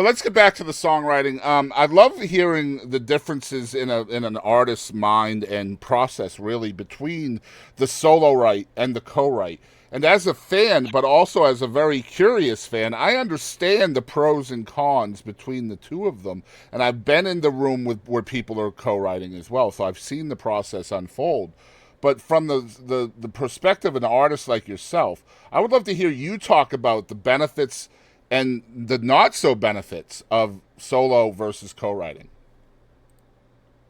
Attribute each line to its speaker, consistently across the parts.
Speaker 1: But let's get back to the songwriting. I love hearing the differences in an artist's mind and process, really, between the solo write and the co-write. And as a fan, but also as a very curious fan, I understand the pros and cons between the two of them. And I've been in the room with where people are co-writing as well, so I've seen the process unfold. But from the perspective of an artist like yourself, I would love to hear you talk about the benefits and the not so benefits of solo versus co-writing.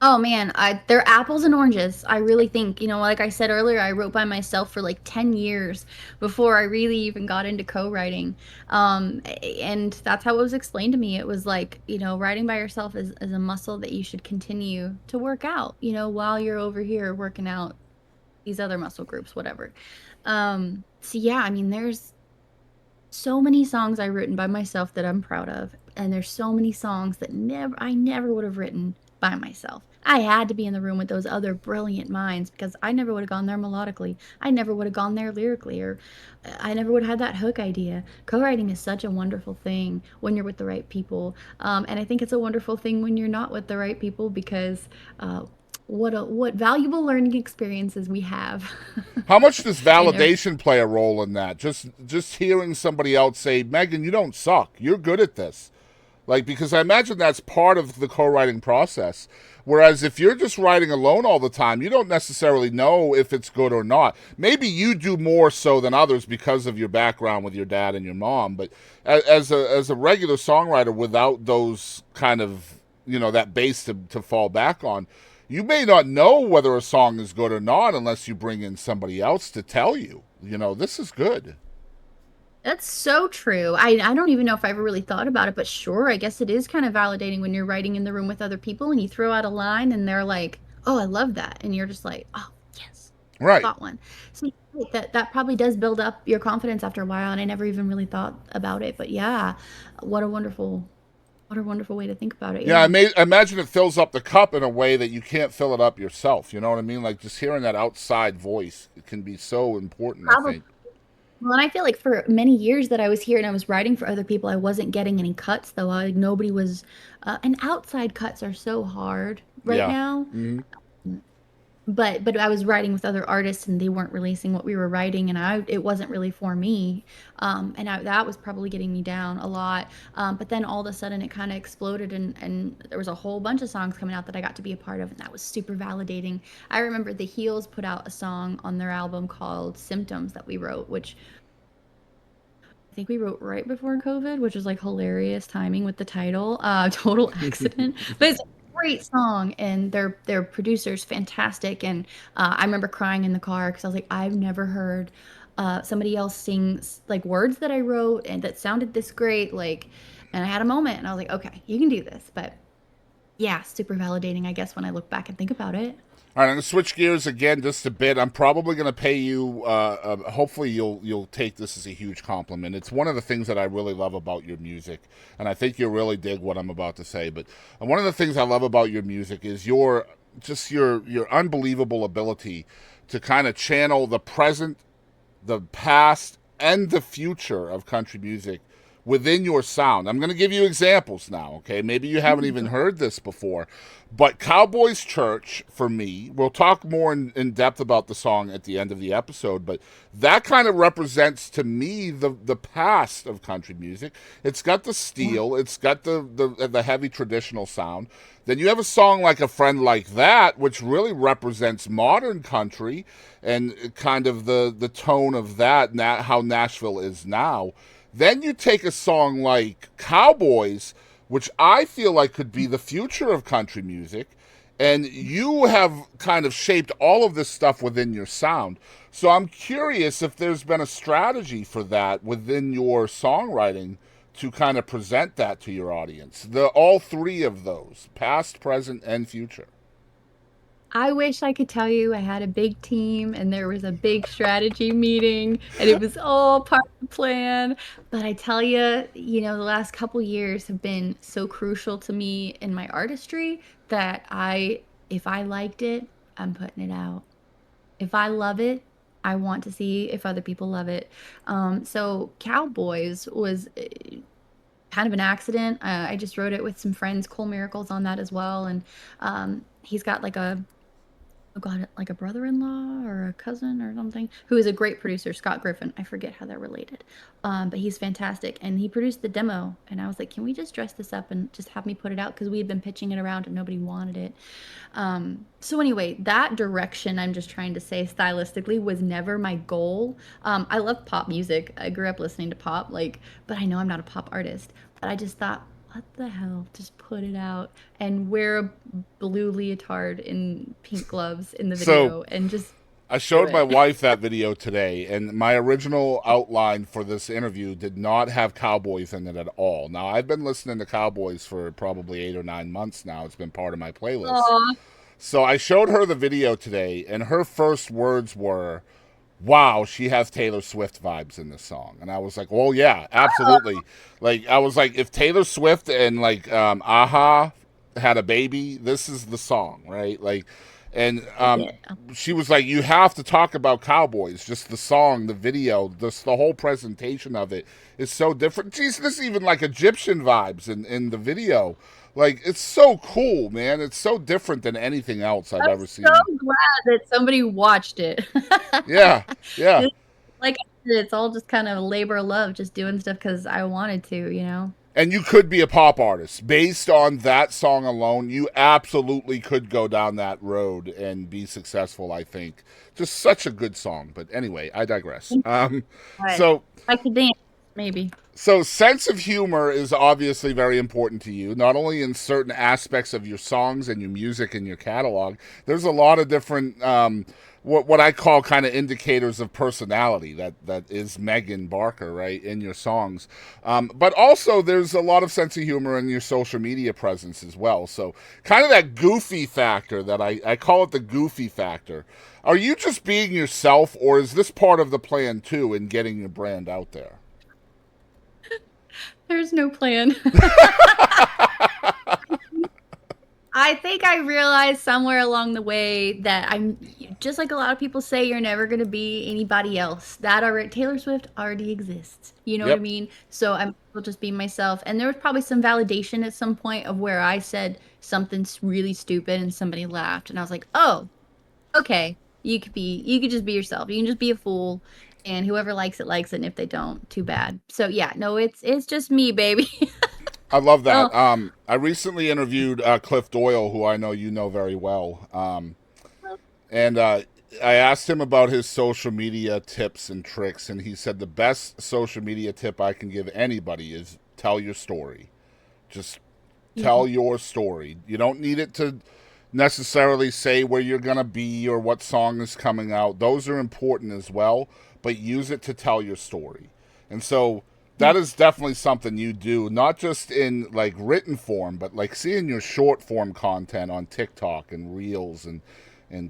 Speaker 2: Oh man, they're apples and oranges. I really think, like I said earlier, I wrote by myself for like 10 years before I really even got into co-writing. And that's how it was explained to me. It was like, writing by yourself is a muscle that you should continue to work out, while you're over here working out these other muscle groups, whatever. So yeah, I mean, there's so many songs I've written by myself that I'm proud of, and there's so many songs that I never would have written by myself. I had to be in the room with those other brilliant minds because I never would have gone there melodically. I never would have gone there lyrically, or I never would have had that hook idea. Co-writing is such a wonderful thing when you're with the right people, and I think it's a wonderful thing when you're not with the right people because what valuable learning experiences we have.
Speaker 1: How much does
Speaker 2: And every
Speaker 1: validation play a role in that? Just hearing somebody else say, "Megan, you don't suck. You're good at this." Like, because I imagine that's part of the co-writing process. Whereas if you're just writing alone all the time, you don't necessarily know if it's good or not. Maybe you do more so than others because of your background with your dad and your mom. But as a regular songwriter without those kind of, that base to fall back on, you may not know whether a song is good or not unless you bring in somebody else to tell you, this is good.
Speaker 2: That's so true. I don't even know if I ever really thought about it, but sure, I guess it is kind of validating when you're writing in the room with other people and you throw out a line and they're like, "Oh, I love that." And you're just like, "Oh, yes.
Speaker 1: Right.
Speaker 2: Got one." So that probably does build up your confidence after a while, and I never even really thought about it. But yeah, what a wonderful what a wonderful way to think about it.
Speaker 1: Yeah,
Speaker 2: Yeah.
Speaker 1: I imagine it fills up the cup in a way that you can't fill it up yourself. You know what I mean? Like just hearing that outside voice, it can be so important, I
Speaker 2: Probably.
Speaker 1: think.
Speaker 2: Well, and I feel like for many years that I was here and I was writing for other people, I wasn't getting any cuts though. Like nobody was, and outside cuts are so hard right
Speaker 1: Yeah.
Speaker 2: now.
Speaker 1: Mm-hmm.
Speaker 2: But I was writing with other artists and they weren't releasing what we were writing, and it wasn't really for me. That was probably getting me down a lot. But then all of a sudden it kind of exploded, and there was a whole bunch of songs coming out that I got to be a part of, and that was super validating. I remember the Heels put out a song on their album called Symptoms that we wrote, which I think we wrote right before COVID, which was like hilarious timing with the title, Total Accident. But it's a great song, and their producer's fantastic. And I remember crying in the car because I was like, I've never heard somebody else sing like words that I wrote and that sounded this great. Like, and I had a moment, and I was like, okay, you can do this. But yeah, super validating, I guess, when I look back and think about it.
Speaker 1: All right, I'm gonna switch gears again just a bit. I'm probably gonna pay you. Hopefully, you'll take this as a huge compliment. It's one of the things that I really love about your music, and I think you'll really dig what I'm about to say. But one of the things I love about your music is your unbelievable ability to kind of channel the present, the past, and the future of country music within your sound. I'm going to give you examples now, okay? Maybe you haven't even heard this before, but Cowboys Church, for me, we'll talk more in depth about the song at the end of the episode, but that kind of represents to me the past of country music. It's got the steel, it's got the heavy traditional sound. Then you have a song like A Friend Like That, which really represents modern country and kind of the tone of that, how Nashville is now. Then you take a song like Cowboys, which I feel like could be the future of country music, and you have kind of shaped all of this stuff within your sound. So I'm curious if there's been a strategy for that within your songwriting to kind of present that to your audience. The all three of those, past, present, and future.
Speaker 2: I wish I could tell you I had a big team and there was a big strategy meeting and it was all part of the plan. But I tell you, the last couple years have been so crucial to me in my artistry that if I liked it, I'm putting it out. If I love it, I want to see if other people love it. So Cowboys was kind of an accident. I just wrote it with some friends. Cole Miracle's on that as well, and he's got like a oh god, like a brother-in-law or a cousin or something who is a great producer, Scott Griffin. I forget how they're related, but he's fantastic, and he produced the demo. And I was like, can we just dress this up and just have me put it out because we had been pitching it around and nobody wanted it. So anyway, that direction I'm just trying to say stylistically was never my goal. I love pop music. I grew up listening to pop, like, but I know I'm not a pop artist. But I just thought, what the hell? Just put it out and wear a blue leotard and pink gloves in the
Speaker 1: So
Speaker 2: video and just
Speaker 1: I
Speaker 2: do
Speaker 1: showed my
Speaker 2: it.
Speaker 1: wife that video today, and my original outline for this interview did not have cowboys in it at all. Now, I've been listening to cowboys for probably 8 or 9 months now. It's been part of my playlist.
Speaker 2: Aw.
Speaker 1: So I showed her the video today, and her first words were, wow, she has Taylor Swift vibes in this song. And I was like, well, yeah, absolutely. Like, I was like, if Taylor Swift and like Aha had a baby, this is the song, right? Like, and
Speaker 2: Yeah.
Speaker 1: she was like, you have to talk about cowboys. Just the song, the video, just the whole presentation of it is so different. Geez, there's even like Egyptian vibes in the video. Like, it's so cool, man. It's so different than anything else I've
Speaker 2: I'm
Speaker 1: ever
Speaker 2: so
Speaker 1: seen.
Speaker 2: glad that somebody watched it.
Speaker 1: Yeah, yeah.
Speaker 2: Just like I said, it's all just kind of a labor of love, just doing stuff because I wanted to, you know?
Speaker 1: And you could be a pop artist. Based on that song alone, you absolutely could go down that road and be successful, I think. Just such a good song. But anyway, I digress.
Speaker 2: But
Speaker 1: So
Speaker 2: I could dance, maybe.
Speaker 1: So, sense of humor is obviously very important to you, not only in certain aspects of your songs and your music and your catalog. There's a lot of different, what I call kind of indicators of personality that is Megan Barker, right, in your songs. But also, there's a lot of sense of humor in your social media presence as well. So, kind of that goofy factor that I call it the goofy factor. Are you just being yourself, or is this part of the plan too in getting your brand out there?
Speaker 2: There's no plan. I think I realized somewhere along the way that I'm just like a lot of people say, you're never going to be anybody else. That already, Taylor Swift already exists. You know what I
Speaker 1: Yep.
Speaker 2: mean? So I will just be myself. And there was probably some validation at some point of where I said something really stupid and somebody laughed. And I was like, oh, okay. You could just be yourself. You can just be a fool. And whoever likes it. And if they don't, too bad. So yeah, no, it's just me, baby.
Speaker 1: I love that.
Speaker 2: Oh,
Speaker 1: I recently interviewed Cliff Doyle, who I know you know very well, and I asked him about his social media tips and tricks, and he said the best social media tip I can give anybody is tell your story. Just
Speaker 2: yeah.
Speaker 1: tell your story. You don't need it to necessarily say where you're going to be or what song is coming out. Those are important as well, but use it to tell your story. And so that is definitely something you do, not just in like written form, but like seeing your short form content on TikTok and Reels and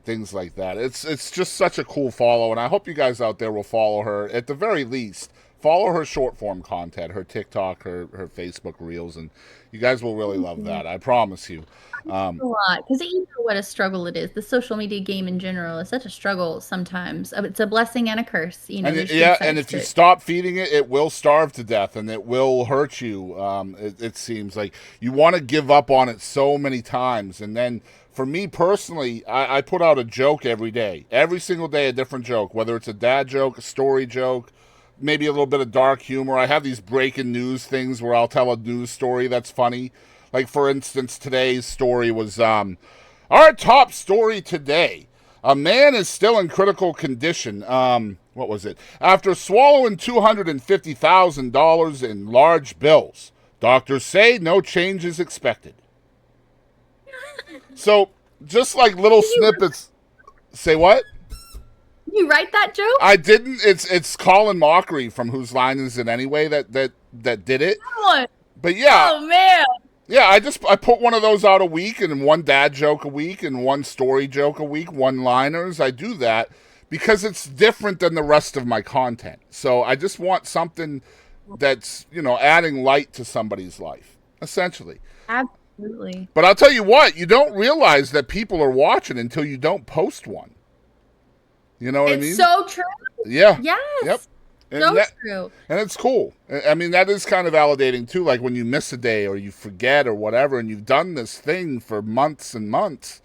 Speaker 1: things like that. It's just such a cool follow, and I hope you guys out there will follow her at the very least. Follow her short form content, her TikTok, her Facebook Reels, and you guys will really love that. I promise you.
Speaker 2: A lot because you know what a struggle it is. The social media game in general is such a struggle sometimes. It's a blessing and a curse. You know,
Speaker 1: And
Speaker 2: there's good
Speaker 1: yeah, and
Speaker 2: sides
Speaker 1: if
Speaker 2: to
Speaker 1: you
Speaker 2: it.
Speaker 1: stop feeding it, it will starve to death, and it will hurt you. It seems like you want to give up on it so many times, and then for me personally, I put out a joke every day, every single day, a different joke, whether it's a dad joke, a story joke, maybe a little bit of dark humor. I have these breaking news things where I'll tell a news story that's funny. Like for instance, today's story was our top story today. A man is still in critical condition. What was it? After swallowing $250,000 in large bills. Doctors say no change is expected. So, just like little
Speaker 2: Did you
Speaker 1: snippets. Say what?
Speaker 2: you write that joke?
Speaker 1: I didn't. It's Colin Mockery from Whose Line Is It Anyway that did it.
Speaker 2: Come on.
Speaker 1: But yeah,
Speaker 2: Oh man.
Speaker 1: yeah. I put one of those out a week, and one dad joke a week, and one story joke a week, one liners. I do that because it's different than the rest of my content. So I just want something that's adding light to somebody's life, essentially.
Speaker 2: Absolutely.
Speaker 1: But I'll tell you what, you don't realize that people are watching until you don't post one. You know what I
Speaker 2: It's
Speaker 1: mean?
Speaker 2: so true.
Speaker 1: Yeah. Yep.
Speaker 2: Yes.
Speaker 1: And
Speaker 2: So
Speaker 1: that
Speaker 2: true.
Speaker 1: and it's cool. I mean, that is kind of validating too. Like when you miss a day or you forget or whatever, and you've done this thing for months and months.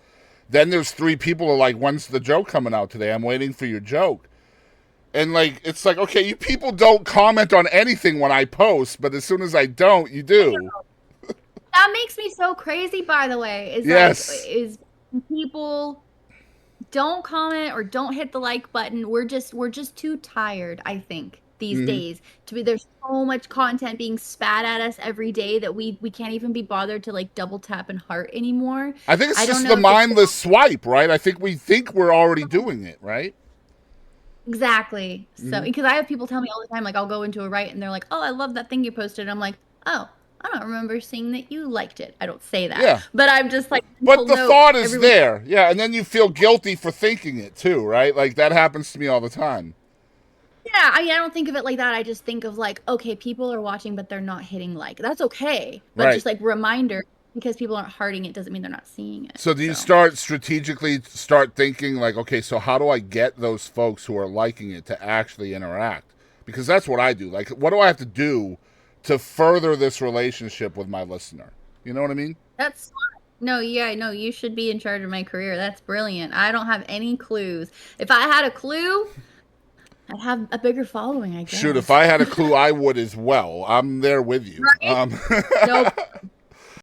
Speaker 1: Then there's three people who are like, "When's the joke coming out today? I'm waiting for your joke." And like, it's like, okay, you people don't comment on anything when I post, but as soon as I don't, you do.
Speaker 2: That makes me so crazy, by the way,
Speaker 1: Yes.
Speaker 2: is people don't comment or don't hit the like button. We're just too tired, I think, these
Speaker 1: Hmm.
Speaker 2: days to be there's so much content being spat at us every day that we can't even be bothered to like double tap and heart anymore.
Speaker 1: I think it's
Speaker 2: I don't
Speaker 1: just the
Speaker 2: know if it's
Speaker 1: mindless swipe, right? I think we think we're already doing it, right?
Speaker 2: exactly. So
Speaker 1: Hmm.
Speaker 2: because I have people tell me all the time, like I'll go into a write and they're like, "Oh, I love that thing you posted." And I'm like, "Oh, I don't remember seeing that you liked it." I don't say that,
Speaker 1: Yeah.
Speaker 2: but I'm just like
Speaker 1: But
Speaker 2: mental
Speaker 1: the
Speaker 2: note.
Speaker 1: thought is
Speaker 2: Everyone,
Speaker 1: there. Yeah. And then you feel guilty for thinking it too, right? Like that happens to me all the time.
Speaker 2: yeah. I mean, I don't think of it like that. I just think of like, okay, people are watching, but they're not hitting like. That's okay, but
Speaker 1: Right.
Speaker 2: just like reminder because people aren't hearting it doesn't mean they're not seeing it.
Speaker 1: So do you
Speaker 2: So
Speaker 1: start strategically start thinking like, okay, so how do I get those folks who are liking it to actually interact? Because that's what I do. Like, what do I have to do to further this relationship with my listener? You know what I mean?
Speaker 2: that's no, yeah, no, you should be in charge of my career. That's brilliant. I don't have any clues. If I had a clue, I'd have a bigger following, I
Speaker 1: Shoot, if
Speaker 2: guess.
Speaker 1: I had a clue, I would as well. I'm there with you.
Speaker 2: Right? Nope.